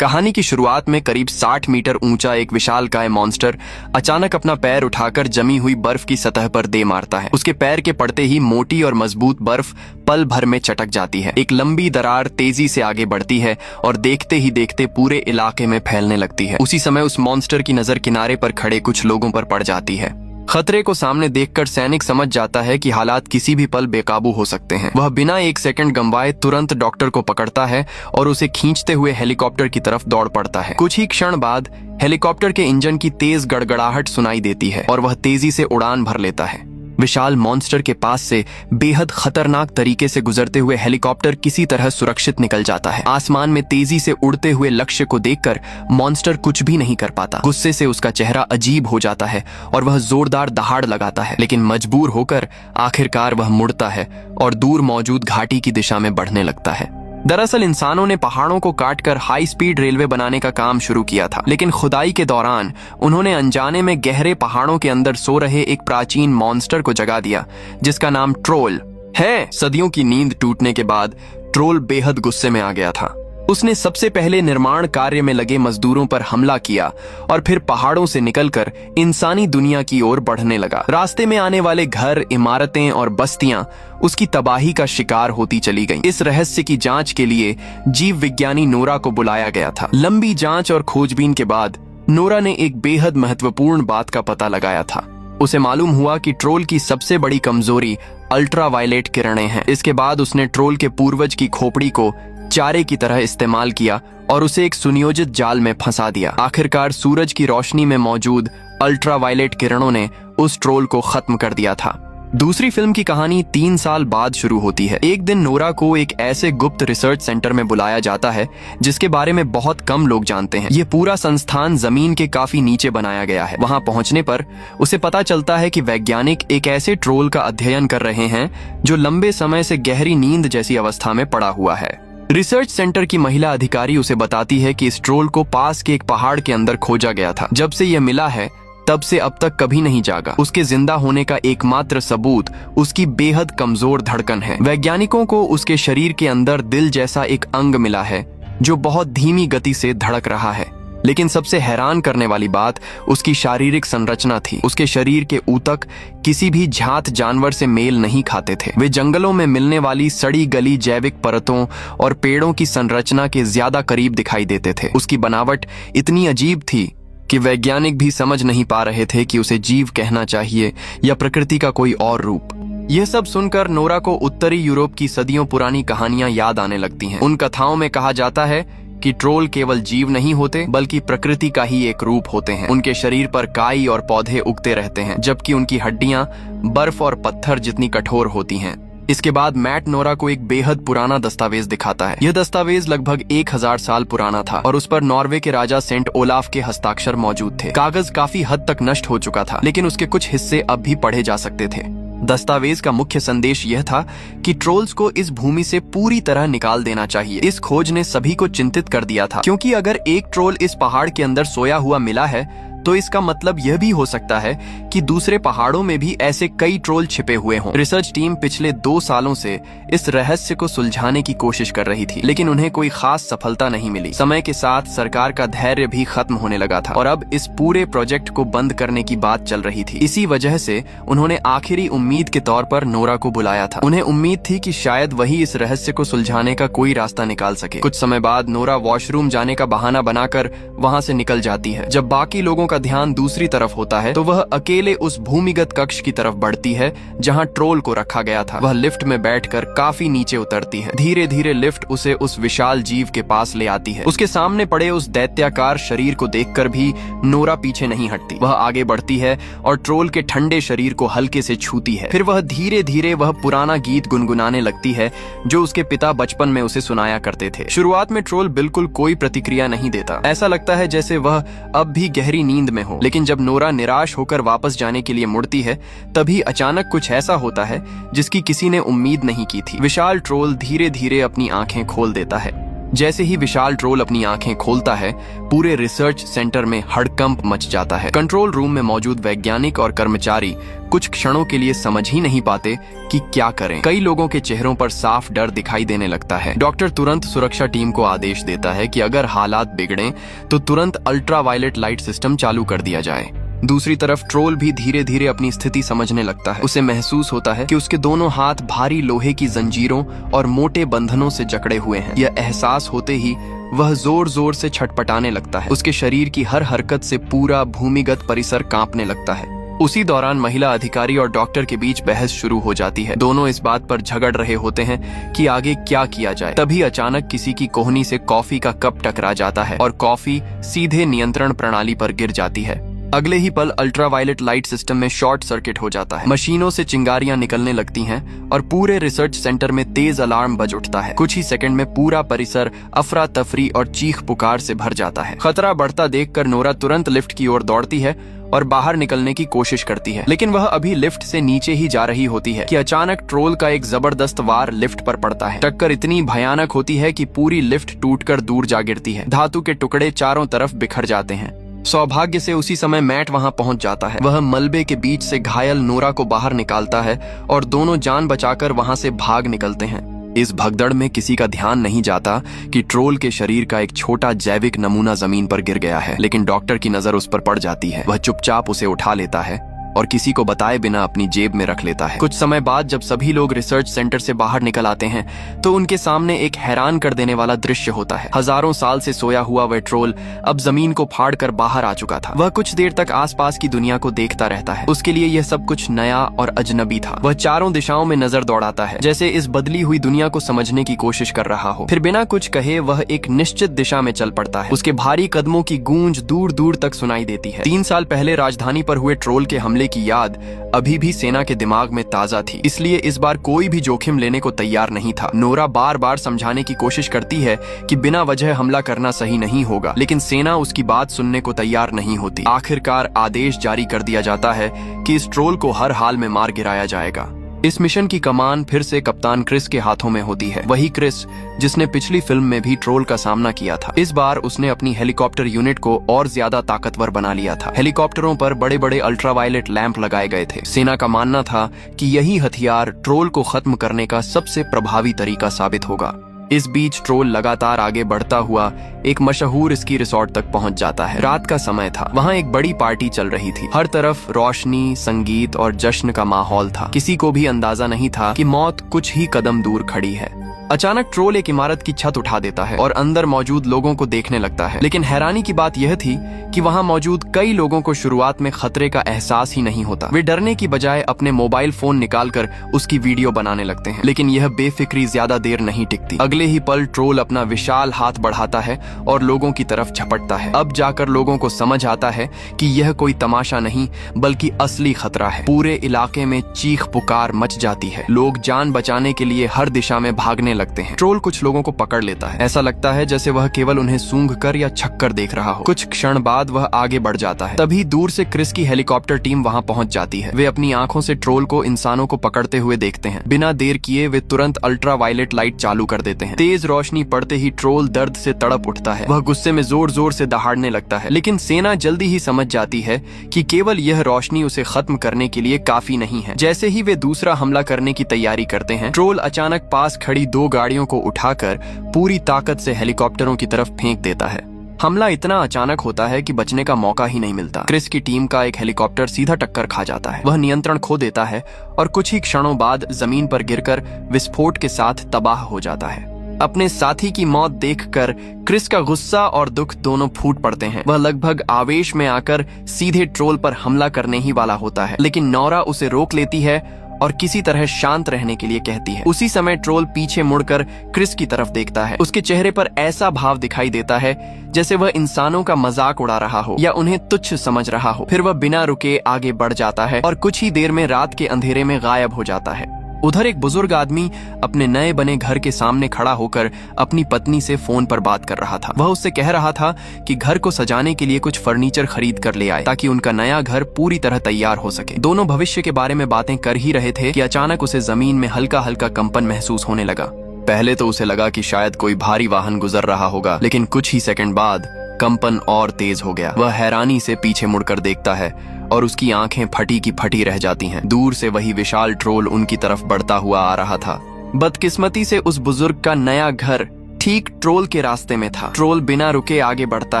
कहानी की शुरुआत में करीब 60 मीटर ऊंचा एक विशालकाय मॉन्स्टर अचानक अपना पैर उठाकर जमी हुई बर्फ की सतह पर दे मारता है। उसके पैर के पड़ते ही मोटी और मजबूत बर्फ पल भर में चटक जाती है। एक लंबी दरार तेजी से आगे बढ़ती है और देखते ही देखते पूरे इलाके में फैलने लगती है। उसी समय उस मॉन्स्टर की नजर किनारे पर खड़े कुछ लोगों पर पड़ जाती है। खतरे को सामने देखकर सैनिक समझ जाता है कि हालात किसी भी पल बेकाबू हो सकते हैं। वह बिना एक सेकंड गंवाए तुरंत डॉक्टर को पकड़ता है और उसे खींचते हुए हेलीकॉप्टर की तरफ दौड़ पड़ता है। कुछ ही क्षण बाद हेलीकॉप्टर के इंजन की तेज गड़गड़ाहट सुनाई देती है और वह तेजी से उड़ान भर लेता है। विशाल मॉन्स्टर के पास से बेहद खतरनाक तरीके से गुजरते हुए हेलीकॉप्टर किसी तरह सुरक्षित निकल जाता है। आसमान में तेजी से उड़ते हुए लक्ष्य को देखकर मॉन्स्टर कुछ भी नहीं कर पाता। गुस्से से उसका चेहरा अजीब हो जाता है और वह जोरदार दहाड़ लगाता है, लेकिन मजबूर होकर आखिरकार वह मुड़ता है और दूर मौजूद घाटी की दिशा में बढ़ने लगता है। दरअसल इंसानों ने पहाड़ों को काटकर हाई स्पीड रेलवे बनाने का काम शुरू किया था, लेकिन खुदाई के दौरान उन्होंने अनजाने में गहरे पहाड़ों के अंदर सो रहे एक प्राचीन मॉन्स्टर को जगा दिया, जिसका नाम ट्रोल है। सदियों की नींद टूटने के बाद ट्रोल बेहद गुस्से में आ गया था। उसने सबसे पहले निर्माण कार्य में लगे मजदूरों पर हमला किया और फिर पहाड़ों से निकलकर इंसानी दुनिया की ओर बढ़ने लगा। रास्ते में आने वाले घर, इमारतें और बस्तियां उसकी तबाही का शिकार होती चली गईं। इस रहस्य की जांच के लिए जीव विज्ञानी नोरा को बुलाया गया था। लंबी जांच और खोजबीन के बाद नोरा ने एक बेहद महत्वपूर्ण बात का पता लगाया था। उसे मालूम हुआ कि ट्रोल की सबसे बड़ी कमजोरी अल्ट्रावायलेट किरणें हैं। इसके बाद उसने ट्रोल के पूर्वज की खोपड़ी को चारे की तरह इस्तेमाल किया और उसे एक सुनियोजित जाल में फंसा दिया। आखिरकार सूरज की रोशनी में मौजूद अल्ट्रावायलेट किरणों ने उस ट्रोल को खत्म कर दिया था। दूसरी फिल्म की कहानी 3 साल बाद शुरू होती है। एक दिन नोरा को एक ऐसे गुप्त रिसर्च सेंटर में बुलाया जाता है जिसके बारे में बहुत कम लोग जानते हैं। यह पूरा संस्थान जमीन के काफी नीचे बनाया गया है। वहां पहुंचने पर उसे पता चलता है कि वैज्ञानिक एक ऐसे ट्रोल का अध्ययन कर रहे हैं जो लंबे समय से गहरी नींद जैसी अवस्था में पड़ा हुआ है। रिसर्च सेंटर की महिला अधिकारी उसे बताती है कि इस ट्रोल को पास के एक पहाड़ के अंदर खोजा गया था। जब से यह मिला है तब से अब तक कभी नहीं जागा। उसके जिंदा होने का एकमात्र सबूत उसकी बेहद कमजोर धड़कन है। वैज्ञानिकों को उसके शरीर के अंदर दिल जैसा एक अंग मिला है जो बहुत धीमी गति से धड़क रहा है। लेकिन सबसे हैरान करने वाली बात उसकी शारीरिक संरचना थी। उसके शरीर के ऊतक किसी भी जात जानवर से मेल नहीं खाते थे। वे जंगलों में मिलने वाली सड़ी गली जैविक परतों और पेड़ों की संरचना के ज्यादा करीब दिखाई देते थे। उसकी बनावट इतनी अजीब थी कि वैज्ञानिक भी समझ नहीं पा रहे थे कि उसे जीव कहना चाहिए या प्रकृति का कोई और रूप। यह सब सुनकर नोरा को उत्तरी यूरोप की सदियों पुरानी कहानियां याद आने लगती हैं। उन कथाओं में कहा जाता है कि ट्रोल केवल जीव नहीं होते बल्कि प्रकृति का ही एक रूप होते हैं। उनके शरीर पर काई और पौधे उगते रहते हैं, जबकि उनकी हड्डियां बर्फ और पत्थर जितनी कठोर होती हैं। इसके बाद मैट नोरा को एक बेहद पुराना दस्तावेज दिखाता है। यह दस्तावेज लगभग 1000 साल पुराना था और उस पर नॉर्वे के राजा सेंट ओलाफ के हस्ताक्षर मौजूद थे। कागज काफी हद तक नष्ट हो चुका था, लेकिन उसके कुछ हिस्से अब भी पढ़े जा सकते थे। दस्तावेज का मुख्य संदेश यह था कि ट्रोल्स को इस भूमि से पूरी तरह निकाल देना चाहिए। इस खोज ने सभी को चिंतित कर दिया था, क्योंकि अगर एक ट्रोल इस पहाड़ के अंदर सोया हुआ मिला है तो इसका मतलब यह भी हो सकता है कि दूसरे पहाड़ों में भी ऐसे कई ट्रोल छिपे हुए हों। रिसर्च टीम पिछले 2 सालों से इस रहस्य को सुलझाने की कोशिश कर रही थी, लेकिन उन्हें कोई खास सफलता नहीं मिली। समय के साथ सरकार का धैर्य भी खत्म होने लगा था और अब इस पूरे प्रोजेक्ट को बंद करने की बात चल रही थी। इसी वजह से उन्होंने आखिरी उम्मीद के तौर पर नोरा को बुलाया था। उन्हें उम्मीद थी कि शायद वही इस रहस्य को सुलझाने का कोई रास्ता निकाल सके। कुछ समय बाद नोरा वॉशरूम जाने का बहाना बनाकर वहां से निकल जाती है। जब बाकी लोगों का ध्यान दूसरी तरफ होता है तो वह अकेले उस भूमिगत कक्ष की तरफ बढ़ती है जहां ट्रोल को रखा गया था। वह लिफ्ट में बैठकर काफी नीचे उतरती है। धीरे धीरे लिफ्ट उसे उस विशाल जीव के पास ले आती है। उसके सामने पड़े उस दैत्याकार शरीर को देखकर भी नोरा पीछे नहीं हटती। वह आगे बढ़ती है और ट्रोल के ठंडे शरीर को हल्के से छूती है। फिर वह धीरे धीरे वह पुराना गीत गुनगुनाने लगती है जो उसके पिता बचपन में उसे सुनाया करते थे। शुरुआत में ट्रोल बिल्कुल कोई प्रतिक्रिया नहीं देता। ऐसा लगता है जैसे वह अब भी गहरी नींद में हो। लेकिन जब नोरा निराश होकर वापस जाने के लिए मुड़ती है, तभी अचानक कुछ ऐसा होता है जिसकी किसी ने उम्मीद नहीं की थी। विशाल ट्रोल धीरे धीरे अपनी आंखें खोल देता है। जैसे ही विशाल ट्रोल अपनी आंखें खोलता है, पूरे रिसर्च सेंटर में हड़कंप मच जाता है। कंट्रोल रूम में मौजूद वैज्ञानिक और कर्मचारी कुछ क्षणों के लिए समझ ही नहीं पाते कि क्या करें। कई लोगों के चेहरों पर साफ डर दिखाई देने लगता है। डॉक्टर तुरंत सुरक्षा टीम को आदेश देता है कि अगर हालात बिगड़े तो तुरंत अल्ट्रावायलेट लाइट सिस्टम चालू कर दिया जाए। दूसरी तरफ ट्रोल भी धीरे धीरे अपनी स्थिति समझने लगता है। उसे महसूस होता है कि उसके दोनों हाथ भारी लोहे की जंजीरों और मोटे बंधनों से जकड़े हुए हैं। यह एहसास होते ही वह जोर जोर से छटपटाने लगता है। उसके शरीर की हर हरकत से पूरा भूमिगत परिसर कांपने लगता है। उसी दौरान महिला अधिकारी और डॉक्टर के बीच बहस शुरू हो जाती है। दोनों इस बात पर झगड़ रहे होते हैं कि आगे क्या किया जाए। तभी अचानक किसी की कोहनी से कॉफी का कप टकरा जाता है और कॉफी सीधे नियंत्रण प्रणाली पर गिर जाती है। अगले ही पल अल्ट्रावायलेट लाइट सिस्टम में शॉर्ट सर्किट हो जाता है। मशीनों से चिंगारियां निकलने लगती हैं और पूरे रिसर्च सेंटर में तेज अलार्म बज उठता है। कुछ ही सेकंड में पूरा परिसर अफरा तफरी और चीख पुकार से भर जाता है। खतरा बढ़ता देखकर नोरा तुरंत लिफ्ट की ओर दौड़ती है और बाहर निकलने की कोशिश करती है, लेकिन वह अभी लिफ्ट से नीचे ही जा रही होती है कि अचानक ट्रोल का एक जबरदस्त वार लिफ्ट पर पड़ता है। टक्कर इतनी भयानक होती है कि पूरी लिफ्ट टूटकर दूर जा गिरती है। धातु के टुकड़े चारों तरफ बिखर जाते हैं। सौभाग्य से उसी समय मैट वहां पहुंच जाता है। वह मलबे के बीच से घायल नोरा को बाहर निकालता है और दोनों जान बचाकर वहां से भाग निकलते हैं। इस भगदड़ में किसी का ध्यान नहीं जाता कि ट्रोल के शरीर का एक छोटा जैविक नमूना जमीन पर गिर गया है, लेकिन डॉक्टर की नजर उस पर पड़ जाती है। वह चुपचाप उसे उठा लेता है और किसी को बताए बिना अपनी जेब में रख लेता है। कुछ समय बाद जब सभी लोग रिसर्च सेंटर से बाहर निकल आते हैं तो उनके सामने एक हैरान कर देने वाला दृश्य होता है। हजारों साल से सोया हुआ वह ट्रोल अब जमीन को फाड़कर बाहर आ चुका था। वह कुछ देर तक आसपास की दुनिया को देखता रहता है। उसके लिए यह सब कुछ नया और अजनबी था। वह चारों दिशाओं में नजर दौड़ाता है, जैसे इस बदली हुई दुनिया को समझने की कोशिश कर रहा हो। फिर बिना कुछ कहे वह एक निश्चित दिशा में चल पड़ता है। उसके भारी कदमों की गूंज दूर दूर तक सुनाई देती है। 3 साल पहले राजधानी पर हुए ट्रोल के हमले की याद अभी भी सेना के दिमाग में ताजा थी, इसलिए इस बार कोई भी जोखिम लेने को तैयार नहीं था। नोरा बार बार समझाने की कोशिश करती है कि बिना वजह हमला करना सही नहीं होगा, लेकिन सेना उसकी बात सुनने को तैयार नहीं होती। आखिरकार आदेश जारी कर दिया जाता है कि इस ट्रोल को हर हाल में मार गिराया जाएगा। इस मिशन की कमान फिर से कप्तान क्रिस के हाथों में होती है। वही क्रिस जिसने पिछली फिल्म में भी ट्रोल का सामना किया था। इस बार उसने अपनी हेलीकॉप्टर यूनिट को और ज्यादा ताकतवर बना लिया था। हेलीकॉप्टरों पर बड़े बड़े अल्ट्रावायलेट लैंप लगाए गए थे। सेना का मानना था कि यही हथियार ट्रोल को खत्म करने का सबसे प्रभावी तरीका साबित होगा। इस बीच ट्रोल लगातार आगे बढ़ता हुआ एक मशहूर स्की रिसोर्ट तक पहुंच जाता है। रात का समय था। वहां एक बड़ी पार्टी चल रही थी। हर तरफ रोशनी, संगीत और जश्न का माहौल था। किसी को भी अंदाजा नहीं था कि मौत कुछ ही कदम दूर खड़ी है। अचानक ट्रोल एक इमारत की छत उठा देता है और अंदर मौजूद लोगों को देखने लगता है, लेकिन हैरानी की बात यह थी कि वहां मौजूद कई लोगों को शुरुआत में खतरे का एहसास ही नहीं होता। वे डरने की बजाय अपने मोबाइल फोन निकालकर उसकी वीडियो बनाने लगते हैं, लेकिन यह बेफिक्री ज्यादा देर नहीं टिकती। अगले ही पल ट्रोल अपना विशाल हाथ बढ़ाता है और लोगों की तरफ झपटता है। अब जाकर लोगों को समझ आता है कि यह कोई तमाशा नहीं बल्कि असली खतरा है। पूरे इलाके में चीख पुकार मच जाती है। लोग जान बचाने के लिए हर दिशा में भागने लगते हैं। ट्रोल कुछ लोगों को पकड़ लेता है। ऐसा लगता है जैसे वह केवल उन्हें सूंघ कर या छक्कर देख रहा हो। कुछ क्षण बाद वह आगे बढ़ जाता है। तभी दूर से क्रिस की हेलीकॉप्टर टीम वहां पहुंच जाती है। वे अपनी आंखों से ट्रोल को इंसानों को पकड़ते हुए देखते हैं। बिना देर किए वे तुरंत अल्ट्रावायलेट लाइट चालू कर देते हैं। तेज रोशनी पड़ते ही ट्रोल दर्द से तड़प उठता है। वह गुस्से में जोर जोर से दहाड़ने लगता है, लेकिन सेना जल्दी ही समझ जाती है कि केवल यह रोशनी उसे खत्म करने के लिए काफी नहीं है। जैसे ही वे दूसरा हमला करने की तैयारी करते हैं, ट्रोल अचानक पास खड़ी 2 गाड़ियों को उठाकर पूरी ताकत से हेलीकॉप्टरों की तरफ फेंक देता है। हमला इतना अचानक होता है कि बचने का मौका ही नहीं मिलता। क्रिस की टीम का एक हेलीकॉप्टर सीधा टक्कर खा जाता है। वह नियंत्रण खो देता है और कुछ ही क्षणों बाद जमीन पर गिरकर विस्फोट के साथ तबाह हो जाता है। अपने साथी की मौत देखकर क्रिस का गुस्सा और दुख दोनों फूट पड़ते हैं। वह लगभग आवेश में आकर सीधे ट्रोल पर हमला करने ही वाला होता है, लेकिन नोरा उसे रोक लेती है और किसी तरह शांत रहने के लिए कहती है। उसी समय ट्रोल पीछे मुड़कर क्रिस की तरफ देखता है। उसके चेहरे पर ऐसा भाव दिखाई देता है जैसे वह इंसानों का मजाक उड़ा रहा हो या उन्हें तुच्छ समझ रहा हो। फिर वह बिना रुके आगे बढ़ जाता है और कुछ ही देर में रात के अंधेरे में गायब हो जाता है। उधर एक बुजुर्ग आदमी अपने नए बने घर के सामने खड़ा होकर अपनी पत्नी से फोन पर बात कर रहा था। वह उससे कह रहा था कि घर को सजाने के लिए कुछ फर्नीचर खरीद कर ले आए ताकि उनका नया घर पूरी तरह तैयार हो सके। दोनों भविष्य के बारे में बातें कर ही रहे थे कि अचानक उसे जमीन में हल्का हल्का कंपन महसूस होने लगा। पहले तो उसे लगा कि शायद कोई भारी वाहन गुजर रहा होगा, लेकिन कुछ ही सेकंड बाद कंपन और तेज हो गया। वह हैरानी से पीछे मुड़कर देखता है और उसकी आंखें फटी की फटी रह जाती हैं। दूर से वही विशाल ट्रोल उनकी तरफ बढ़ता हुआ आ रहा था। बदकिस्मती से उस बुजुर्ग का नया घर ठीक ट्रोल के रास्ते में था। ट्रोल बिना रुके आगे बढ़ता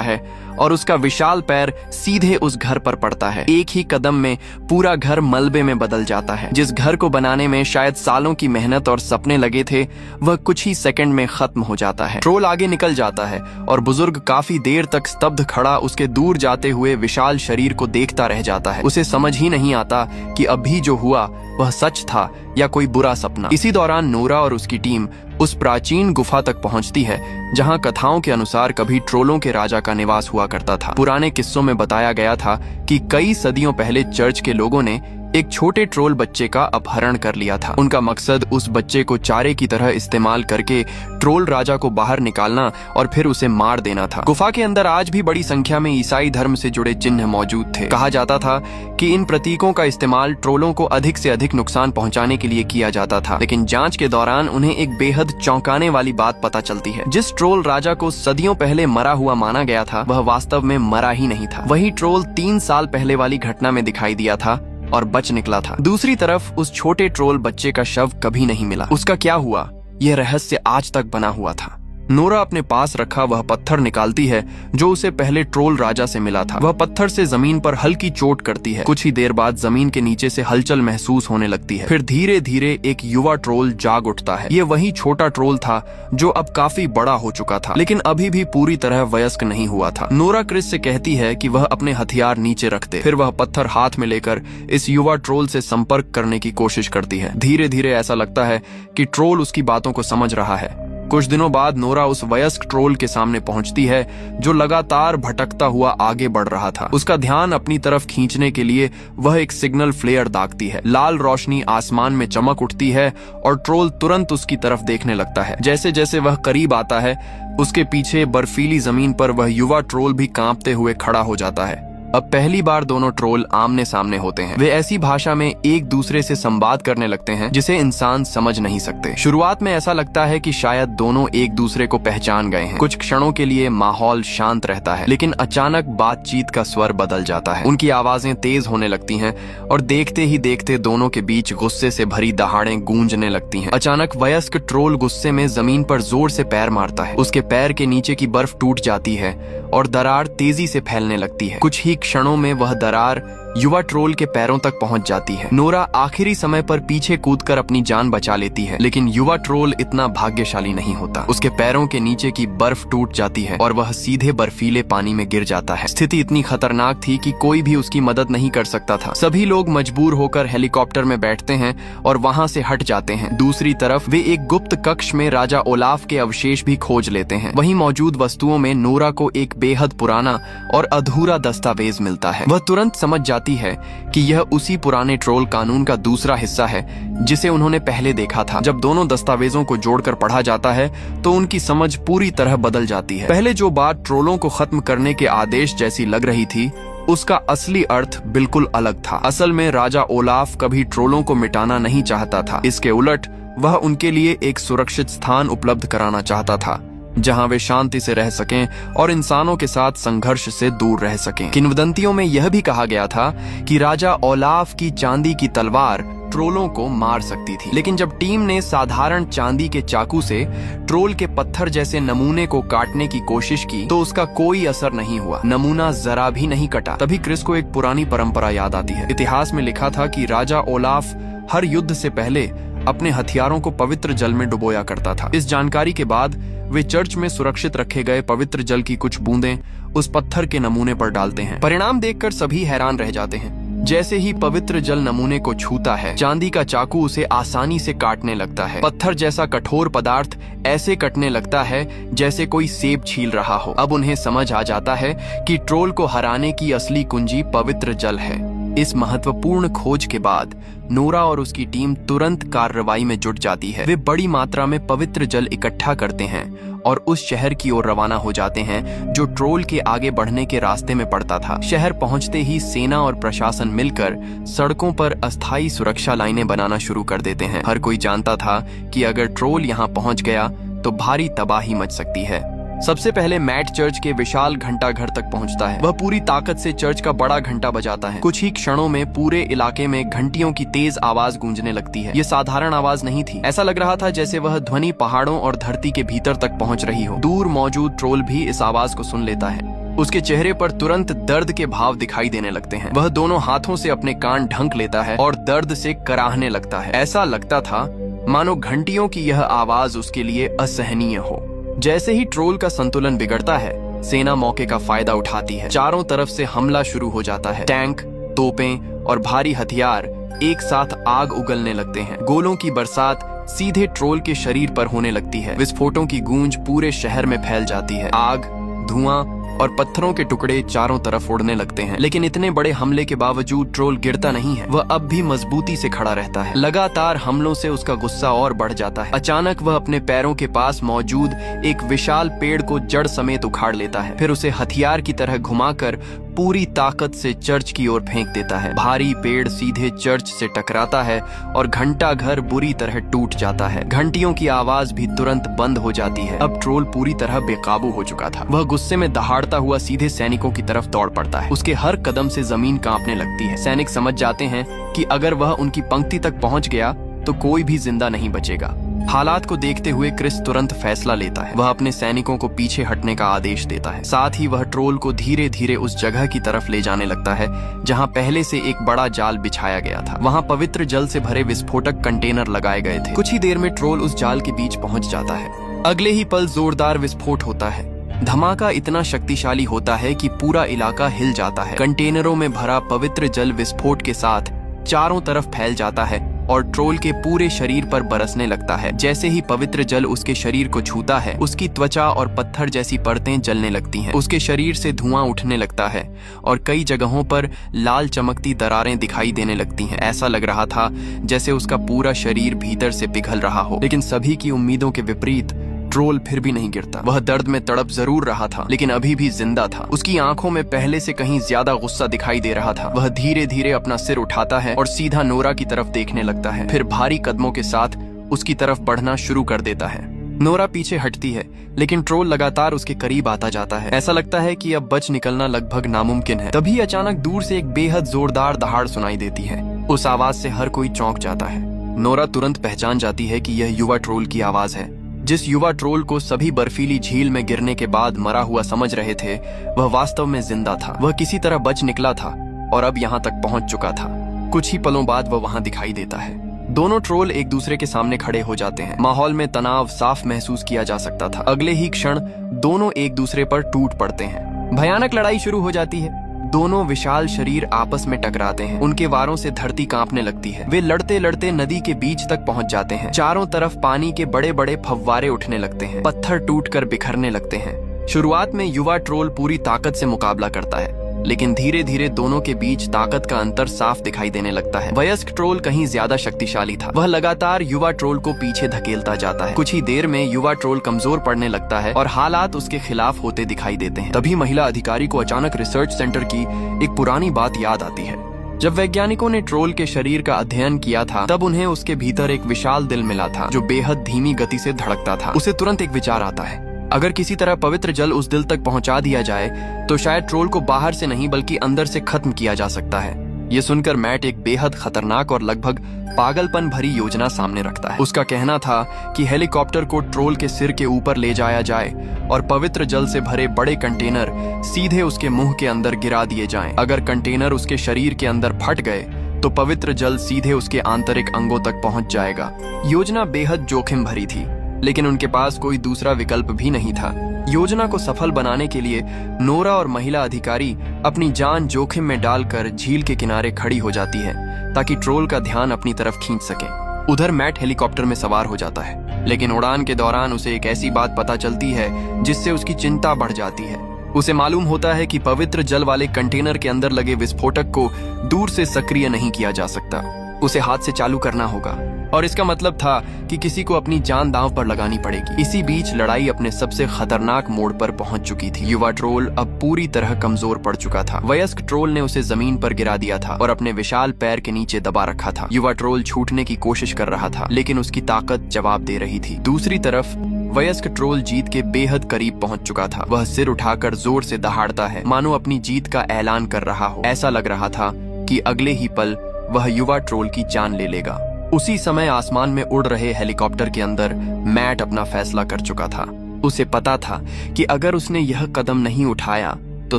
है और उसका विशाल पैर सीधे उस घर पर पड़ता है। एक ही कदम में पूरा घर मलबे में बदल जाता है। जिस घर को बनाने में शायद सालों की मेहनत और सपने लगे थे, वह कुछ ही सेकंड में खत्म हो जाता है। ट्रोल आगे निकल जाता है और बुजुर्ग काफी देर तक स्तब्ध खड़ा उसके दूर जाते हुए विशाल शरीर को देखता रह जाता है। उसे समझ ही नहीं आता कि अभी जो हुआ वह सच था या कोई बुरा सपना। इसी दौरान नोरा और उसकी टीम उस प्राचीन गुफा तक पहुंचती है जहां कथाओं के अनुसार कभी ट्रोलों के राजा का निवास हुआ करता था। पुराने किस्सों में बताया गया था कि कई सदियों पहले चर्च के लोगों ने एक छोटे ट्रोल बच्चे का अपहरण कर लिया था। उनका मकसद उस बच्चे को चारे की तरह इस्तेमाल करके ट्रोल राजा को बाहर निकालना और फिर उसे मार देना था। गुफा के अंदर आज भी बड़ी संख्या में ईसाई धर्म से जुड़े चिन्ह मौजूद थे। कहा जाता था कि इन प्रतीकों का इस्तेमाल ट्रोलों को अधिक से अधिक नुकसान पहुंचाने के लिए किया जाता था, लेकिन जांच के दौरान उन्हें एक बेहद चौंकाने वाली बात पता चलती है। जिस ट्रोल राजा को सदियों पहले मरा हुआ माना गया था, वह वास्तव में मरा ही नहीं था। वही ट्रोल 3 साल पहले वाली घटना में दिखाई दिया था और बच निकला था। दूसरी तरफ उस छोटे ट्रोल बच्चे का शव कभी नहीं मिला। उसका क्या हुआ, यह रहस्य आज तक बना हुआ था। नोरा अपने पास रखा वह पत्थर निकालती है जो उसे पहले ट्रोल राजा से मिला था। वह पत्थर से जमीन पर हल्की चोट करती है। कुछ ही देर बाद जमीन के नीचे से हलचल महसूस होने लगती है। फिर धीरे धीरे एक युवा ट्रोल जाग उठता है। ये वही छोटा ट्रोल था जो अब काफी बड़ा हो चुका था, लेकिन अभी भी पूरी तरह वयस्क नहीं हुआ था। नोरा क्रिस से कहती है कि वह अपने हथियार नीचे रख दे। फिर वह पत्थर हाथ में लेकर इस युवा ट्रोल से संपर्क करने की कोशिश करती है। धीरे धीरे ऐसा लगता है कि ट्रोल उसकी बातों को समझ रहा है। कुछ दिनों बाद नोरा उस वयस्क ट्रोल के सामने पहुंचती है जो लगातार भटकता हुआ आगे बढ़ रहा था। उसका ध्यान अपनी तरफ खींचने के लिए वह एक सिग्नल फ्लेयर दागती है। लाल रोशनी आसमान में चमक उठती है और ट्रोल तुरंत उसकी तरफ देखने लगता है। जैसे जैसे वह करीब आता है, उसके पीछे बर्फीली जमीन पर वह युवा ट्रोल भी कांपते हुए खड़ा हो जाता है। अब पहली बार दोनों ट्रोल आमने सामने होते हैं। वे ऐसी भाषा में एक दूसरे से संवाद करने लगते हैं जिसे इंसान समझ नहीं सकते। शुरुआत में ऐसा लगता है कि शायद दोनों एक दूसरे को पहचान गए हैं। कुछ क्षणों के लिए माहौल शांत रहता है, लेकिन अचानक बातचीत का स्वर बदल जाता है। उनकी आवाजें तेज होने लगती हैं और देखते ही देखते दोनों के बीच गुस्से से भरी दहाड़ें गूंजने लगती हैं। अचानक वयस्क ट्रोल गुस्से में जमीन पर जोर से पैर मारता है। उसके पैर के नीचे की बर्फ टूट जाती है और दरार तेजी से फैलने लगती है। कुछ ही क्षणों में वह दरार युवा ट्रोल के पैरों तक पहुंच जाती है। नोरा आखिरी समय पर पीछे कूदकर अपनी जान बचा लेती है, लेकिन युवा ट्रोल इतना भाग्यशाली नहीं होता। उसके पैरों के नीचे की बर्फ टूट जाती है और वह सीधे बर्फीले पानी में गिर जाता है। स्थिति इतनी खतरनाक थी कि कोई भी उसकी मदद नहीं कर सकता था। सभी लोग मजबूर होकर हेलीकॉप्टर में बैठते हैं और वहां से हट जाते हैं। दूसरी तरफ वे एक गुप्त कक्ष में राजा ओलाफ के अवशेष भी खोज लेते हैं। वहीं मौजूद वस्तुओं में नोरा को एक बेहद पुराना और अधूरा दस्तावेज मिलता है। वह तुरंत समझ जाती है कि यह उसी पुराने ट्रोल कानून का दूसरा हिस्सा है जिसे उन्होंने पहले देखा था। जब दोनों दस्तावेजों को जोड़कर पढ़ा जाता है तो उनकी समझ पूरी तरह बदल जाती है। पहले जो बात ट्रोलों को खत्म करने के आदेश जैसी लग रही थी, उसका असली अर्थ बिल्कुल अलग था। असल में राजा ओलाफ कभी ट्रोलों को मिटाना नहीं चाहता था। इसके उलट वह उनके लिए एक सुरक्षित स्थान उपलब्ध कराना चाहता था जहां वे शांति से रह सकें और इंसानों के साथ संघर्ष से दूर रह सकें। किंवदंतियों में यह भी कहा गया था कि राजा ओलाफ की चांदी की तलवार ट्रोलों को मार सकती थी, लेकिन जब टीम ने साधारण चांदी के चाकू से ट्रोल के पत्थर जैसे नमूने को काटने की कोशिश की तो उसका कोई असर नहीं हुआ। नमूना जरा भी नहीं कटा। तभी क्रिस को एक पुरानी परंपरा याद आती है। इतिहास में लिखा था कि राजा ओलाफ हर युद्ध से पहले अपने हथियारों को पवित्र जल में डुबोया करता था। इस जानकारी के बाद वे चर्च में सुरक्षित रखे गए पवित्र जल की कुछ बूंदें उस पत्थर के नमूने पर डालते हैं। परिणाम देखकर सभी हैरान रह जाते हैं। जैसे ही पवित्र जल नमूने को छूता है, चांदी का चाकू उसे आसानी से काटने लगता है। पत्थर जैसा कठोर पदार्थ ऐसे कटने लगता है जैसे कोई सेब छील रहा हो। अब उन्हें समझ आ जाता है कि ट्रोल को हराने की असली कुंजी पवित्र जल है। इस महत्वपूर्ण खोज के बाद नोरा और उसकी टीम तुरंत कार्रवाई में जुट जाती है। वे बड़ी मात्रा में पवित्र जल इकट्ठा करते हैं और उस शहर की ओर रवाना हो जाते हैं जो ट्रोल के आगे बढ़ने के रास्ते में पड़ता था। शहर पहुंचते ही सेना और प्रशासन मिलकर सड़कों पर अस्थायी सुरक्षा लाइनें बनाना शुरू कर देते हैं। हर कोई जानता था कि अगर ट्रोल यहाँ पहुंच गया तो भारी तबाही मच सकती है। सबसे पहले मैट चर्च के विशाल घंटा घर तक पहुंचता है। वह पूरी ताकत से चर्च का बड़ा घंटा बजाता है। कुछ ही क्षणों में पूरे इलाके में घंटियों की तेज आवाज गूंजने लगती है। ये साधारण आवाज नहीं थी, ऐसा लग रहा था जैसे वह ध्वनि पहाड़ों और धरती के भीतर तक पहुंच रही हो। दूर मौजूद ट्रोल भी इस आवाज को सुन लेता है। उसके चेहरे पर तुरंत दर्द के भाव दिखाई देने लगते हैं। वह दोनों हाथों से अपने कान ढंक लेता है और दर्द से कराहने लगता है। ऐसा लगता था मानो घंटियों की यह आवाज उसके लिए असहनीय हो। जैसे ही ट्रोल का संतुलन बिगड़ता है, सेना मौके का फायदा उठाती है। चारों तरफ से हमला शुरू हो जाता है। टैंक, तोपें और भारी हथियार एक साथ आग उगलने लगते हैं। गोलों की बरसात सीधे ट्रोल के शरीर पर होने लगती है। विस्फोटों की गूंज पूरे शहर में फैल जाती है। आग, धुआं और पत्थरों के टुकड़े चारों तरफ उड़ने लगते हैं। लेकिन इतने बड़े हमले के बावजूद ट्रोल गिरता नहीं है। वह अब भी मजबूती से खड़ा रहता है। लगातार हमलों से उसका गुस्सा और बढ़ जाता है। अचानक वह अपने पैरों के पास मौजूद एक विशाल पेड़ को जड़ समेत उखाड़ लेता है। फिर उसे हथियार की तरह घुमाकर पूरी ताकत से चर्च की ओर फेंक देता है। भारी पेड़ सीधे चर्च से टकराता है और घंटा घर बुरी तरह टूट जाता है। घंटियों की आवाज भी तुरंत बंद हो जाती है। अब ट्रोल पूरी तरह बेकाबू हो चुका था। वह गुस्से में दहाड़ता हुआ सीधे सैनिकों की तरफ दौड़ पड़ता है। उसके हर कदम से जमीन कांपने लगती है। सैनिक समझ जाते हैं कि अगर वह उनकी पंक्ति तक पहुंच गया तो कोई भी जिंदा नहीं बचेगा। हालात को देखते हुए क्रिस तुरंत फैसला लेता है। वह अपने सैनिकों को पीछे हटने का आदेश देता है। साथ ही वह ट्रोल को धीरे धीरे उस जगह की तरफ ले जाने लगता है जहां पहले से एक बड़ा जाल बिछाया गया था। वहां पवित्र जल से भरे विस्फोटक कंटेनर लगाए गए थे। कुछ ही देर में ट्रोल उस जाल के बीच पहुंच जाता है। अगले ही पल जोरदार विस्फोट होता है। धमाका इतना शक्तिशाली होता है कि पूरा इलाका हिल जाता है। कंटेनरों में भरा पवित्र जल विस्फोट के साथ चारों तरफ फैल जाता है और ट्रोल के पूरे शरीर पर बरसने लगता है। जैसे ही पवित्र जल उसके शरीर को छूता है, उसकी त्वचा और पत्थर जैसी परतें जलने लगती हैं। उसके शरीर से धुआं उठने लगता है और कई जगहों पर लाल चमकती दरारें दिखाई देने लगती हैं। ऐसा लग रहा था जैसे उसका पूरा शरीर भीतर से पिघल रहा हो। लेकिन सभी की उम्मीदों के विपरीत ट्रोल फिर भी नहीं गिरता। वह दर्द में तड़प जरूर रहा था, लेकिन अभी भी जिंदा था। उसकी आंखों में पहले से कहीं ज्यादा गुस्सा दिखाई दे रहा था। वह धीरे धीरे अपना सिर उठाता है और सीधा नोरा की तरफ देखने लगता है। फिर भारी कदमों के साथ उसकी तरफ बढ़ना शुरू कर देता है। नोरा पीछे हटती है, लेकिन ट्रोल लगातार उसके करीब आता जाता है। ऐसा लगता है कि अब बच निकलना लगभग नामुमकिन है। तभी अचानक दूर से एक बेहद जोरदार दहाड़ सुनाई देती है। उस आवाज से हर कोई चौंक जाता है। नोरा तुरंत पहचान जाती है कि यह युवा ट्रोल की आवाज है। जिस युवा ट्रोल को सभी बर्फीली झील में गिरने के बाद मरा हुआ समझ रहे थे, वह वास्तव में जिंदा था। वह किसी तरह बच निकला था और अब यहाँ तक पहुंच चुका था। कुछ ही पलों बाद वह वहां दिखाई देता है। दोनों ट्रोल एक दूसरे के सामने खड़े हो जाते हैं। माहौल में तनाव साफ महसूस किया जा सकता था। अगले ही क्षण दोनों एक दूसरे पर टूट पड़ते हैं। भयानक लड़ाई शुरू हो जाती है। दोनों विशाल शरीर आपस में टकराते हैं। उनके वारों से धरती कांपने लगती है। वे लड़ते लड़ते नदी के बीच तक पहुंच जाते हैं। चारों तरफ पानी के बड़े बड़े फव्वारे उठने लगते हैं। पत्थर टूटकर बिखरने लगते हैं। शुरुआत में युवा ट्रोल पूरी ताकत से मुकाबला करता है, लेकिन धीरे धीरे दोनों के बीच ताकत का अंतर साफ दिखाई देने लगता है। वयस्क ट्रोल कहीं ज्यादा शक्तिशाली था। वह लगातार युवा ट्रोल को पीछे धकेलता जाता है। कुछ ही देर में युवा ट्रोल कमजोर पड़ने लगता है और हालात उसके खिलाफ होते दिखाई देते हैं। तभी महिला अधिकारी को अचानक रिसर्च सेंटर की एक पुरानी बात याद आती है। जब वैज्ञानिकों ने ट्रोल के शरीर का अध्ययन किया था, तब उन्हें उसके भीतर एक विशाल दिल मिला था जो बेहद धीमी गति से धड़कता था। उसे तुरंत एक विचार आता है, अगर किसी तरह पवित्र जल उस दिल तक पहुंचा दिया जाए तो शायद ट्रोल को बाहर से नहीं बल्कि अंदर से खत्म किया जा सकता है। ये सुनकर मैट एक बेहद खतरनाक और लगभग पागलपन भरी योजना सामने रखता है। उसका कहना था कि हेलीकॉप्टर को ट्रोल के सिर के ऊपर ले जाया जाए और पवित्र जल से भरे बड़े कंटेनर सीधे उसके मुंह के अंदर गिरा दिए जाएं। अगर कंटेनर उसके शरीर के अंदर फट गए तो पवित्र जल सीधे उसके आंतरिक अंगों तक पहुंच जाएगा। योजना बेहद जोखिम भरी थी, लेकिन उनके पास कोई दूसरा विकल्प भी नहीं था। योजना को सफल बनाने के लिए नोरा और महिला अधिकारी अपनी जान जोखिम में डालकर झील के किनारे खड़ी हो जाती है ताकि ट्रोल का ध्यान अपनी तरफ खींच सके। उधर मैट हेलीकॉप्टर में सवार हो जाता है, लेकिन उड़ान के दौरान उसे एक ऐसी बात पता चलती है जिससे उसकी चिंता बढ़ जाती है। उसे मालूम होता है कि पवित्र जल वाले कंटेनर के अंदर लगे विस्फोटक को दूर से सक्रिय नहीं किया जा सकता। उसे हाथ से चालू करना होगा। और इसका मतलब था कि किसी को अपनी जान दांव पर लगानी पड़ेगी। इसी बीच लड़ाई अपने सबसे खतरनाक मोड़ पर पहुंच चुकी थी। युवा ट्रोल अब पूरी तरह कमजोर पड़ चुका था। वयस्क ट्रोल ने उसे जमीन पर गिरा दिया था और अपने विशाल पैर के नीचे दबा रखा था। युवा ट्रोल छूटने की कोशिश कर रहा था, लेकिन उसकी ताकत जवाब दे रही थी। दूसरी तरफ वयस्क ट्रोल जीत के बेहद करीब पहुंच चुका था। वह सिर उठाकर जोर से दहाड़ता है, मानो अपनी जीत का ऐलान कर रहा हो। ऐसा लग रहा था कि अगले ही पल वह युवा ट्रोल की जान ले लेगा। उसी समय आसमान में उड़ रहे हेलीकॉप्टर के अंदर मैट अपना फैसला कर चुका था। उसे पता था कि अगर उसने यह कदम नहीं उठाया तो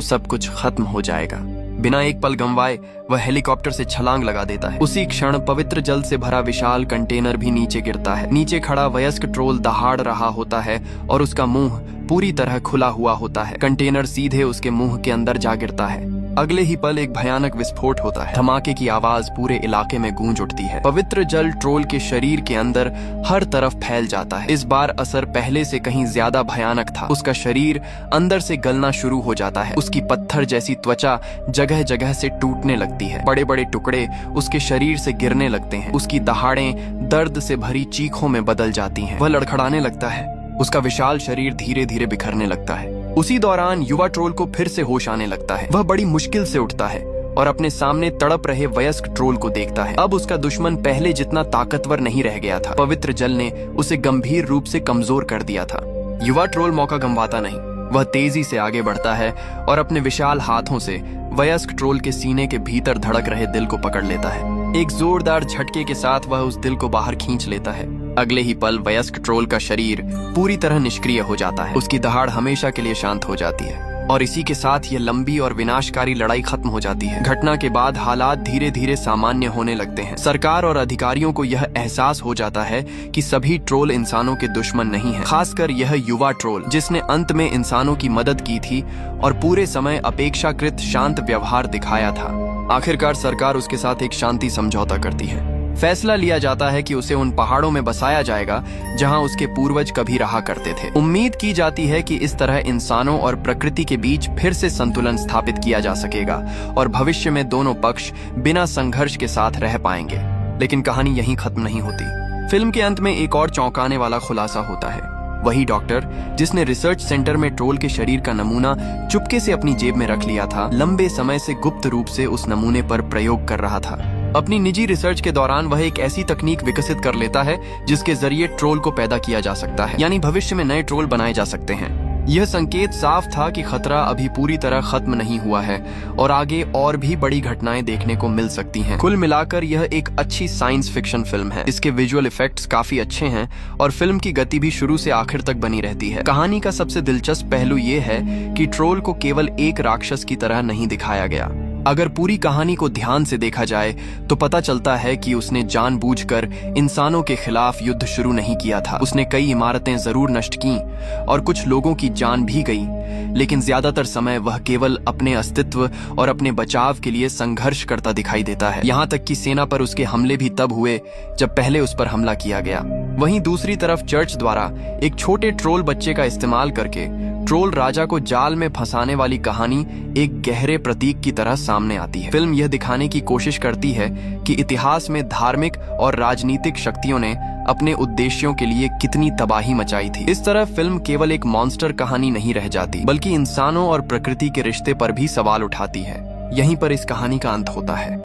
सब कुछ खत्म हो जाएगा। बिना एक पल गंवाए वह हेलीकॉप्टर से छलांग लगा देता है। उसी क्षण पवित्र जल से भरा विशाल कंटेनर भी नीचे गिरता है। नीचे खड़ा वयस्क ट्रोल दहाड़ रहा होता है और उसका मुंह पूरी तरह खुला हुआ होता है। कंटेनर सीधे उसके मुंह के अंदर जा गिरता है। अगले ही पल एक भयानक विस्फोट होता है। धमाके की आवाज पूरे इलाके में गूंज उठती है। पवित्र जल ट्रोल के शरीर के अंदर हर तरफ फैल जाता है। इस बार असर पहले से कहीं ज्यादा भयानक था। उसका शरीर अंदर से गलना शुरू हो जाता है। उसकी पत्थर जैसी त्वचा जगह जगह से टूटने लगती है। बड़े बड़े टुकड़े उसके शरीर से गिरने लगते हैं। उसकी दहाड़ें दर्द से भरी चीखों में बदल जाती हैं। वह लड़खड़ाने लगता है। उसका विशाल शरीर धीरे धीरे बिखरने लगता है। उसी दौरान युवा ट्रोल को फिर से होश आने लगता है। वह बड़ी मुश्किल से उठता है और अपने सामने तड़प रहे वयस्क ट्रोल को देखता है। अब उसका दुश्मन पहले जितना ताकतवर नहीं रह गया था। पवित्र जल ने उसे गंभीर रूप से कमजोर कर दिया था। युवा ट्रोल मौका गंवाता नहीं। वह तेजी से आगे बढ़ता है और अपने विशाल हाथों से वयस्क ट्रोल के सीने के भीतर धड़क रहे दिल को पकड़ लेता है। एक जोरदार झटके के साथ वह उस दिल को बाहर खींच लेता है। अगले ही पल वयस्क ट्रोल का शरीर पूरी तरह निष्क्रिय हो जाता है। उसकी दहाड़ हमेशा के लिए शांत हो जाती है और इसी के साथ यह लंबी और विनाशकारी लड़ाई खत्म हो जाती है। घटना के बाद हालात धीरे धीरे सामान्य होने लगते हैं। सरकार और अधिकारियों को यह एहसास हो जाता है कि सभी ट्रोल इंसानों के दुश्मन नहीं हैं। खासकर यह युवा ट्रोल, जिसने अंत में इंसानों की मदद की थी और पूरे समय अपेक्षाकृत शांत व्यवहार दिखाया था। आखिरकार सरकार उसके साथ एक शांति समझौता करती है। फैसला लिया जाता है कि उसे उन पहाड़ों में बसाया जाएगा जहां उसके पूर्वज कभी रहा करते थे। उम्मीद की जाती है कि इस तरह इंसानों और प्रकृति के बीच फिर से संतुलन स्थापित किया जा सकेगा और भविष्य में दोनों पक्ष बिना संघर्ष के साथ रह पाएंगे। लेकिन कहानी यहीं खत्म नहीं होती। फिल्म के अंत में एक और चौंकाने वाला खुलासा होता है। वही डॉक्टर जिसने रिसर्च सेंटर में ट्रोल के शरीर का नमूना चुपके से अपनी जेब में रख लिया था, लंबे समय से गुप्त रूप से उस नमूने पर प्रयोग कर रहा था। अपनी निजी रिसर्च के दौरान वह एक ऐसी तकनीक विकसित कर लेता है जिसके जरिए ट्रोल को पैदा किया जा सकता है, यानी भविष्य में नए ट्रोल बनाए जा सकते हैं। यह संकेत साफ था कि खतरा अभी पूरी तरह खत्म नहीं हुआ है और आगे और भी बड़ी घटनाएं देखने को मिल सकती हैं। कुल मिलाकर यह एक अच्छी साइंस फिक्शन फिल्म है। इसके विजुअल इफेक्ट्स काफी अच्छे हैं और फिल्म की गति भी शुरू से आखिर तक बनी रहती है। कहानी का सबसे दिलचस्प पहलू यह है कि ट्रोल को केवल एक राक्षस की तरह नहीं दिखाया गया। अगर पूरी कहानी को ध्यान से देखा जाए तो पता चलता है कि उसने जानबूझकर इंसानों के खिलाफ युद्ध शुरू नहीं किया था। उसने कई इमारतें जरूर नष्ट की और कुछ लोगों की जान भी गई, लेकिन ज्यादातर समय वह केवल अपने अस्तित्व और अपने बचाव के लिए संघर्ष करता दिखाई देता है। यहाँ तक कि सेना पर उसके हमले भी तब हुए जब पहले उस पर हमला किया गया। वहीं दूसरी तरफ चर्च द्वारा एक छोटे ट्रोल बच्चे का इस्तेमाल करके ट्रोल राजा को जाल में फंसाने वाली कहानी एक गहरे प्रतीक की तरह सामने आती है। फिल्म यह दिखाने की कोशिश करती है कि इतिहास में धार्मिक और राजनीतिक शक्तियों ने अपने उद्देश्यों के लिए कितनी तबाही मचाई थी। इस तरह फिल्म केवल एक मॉन्स्टर कहानी नहीं रह जाती, बल्कि इंसानों और प्रकृति के रिश्ते पर भी सवाल उठाती है। यहीं पर इस कहानी का अंत होता है।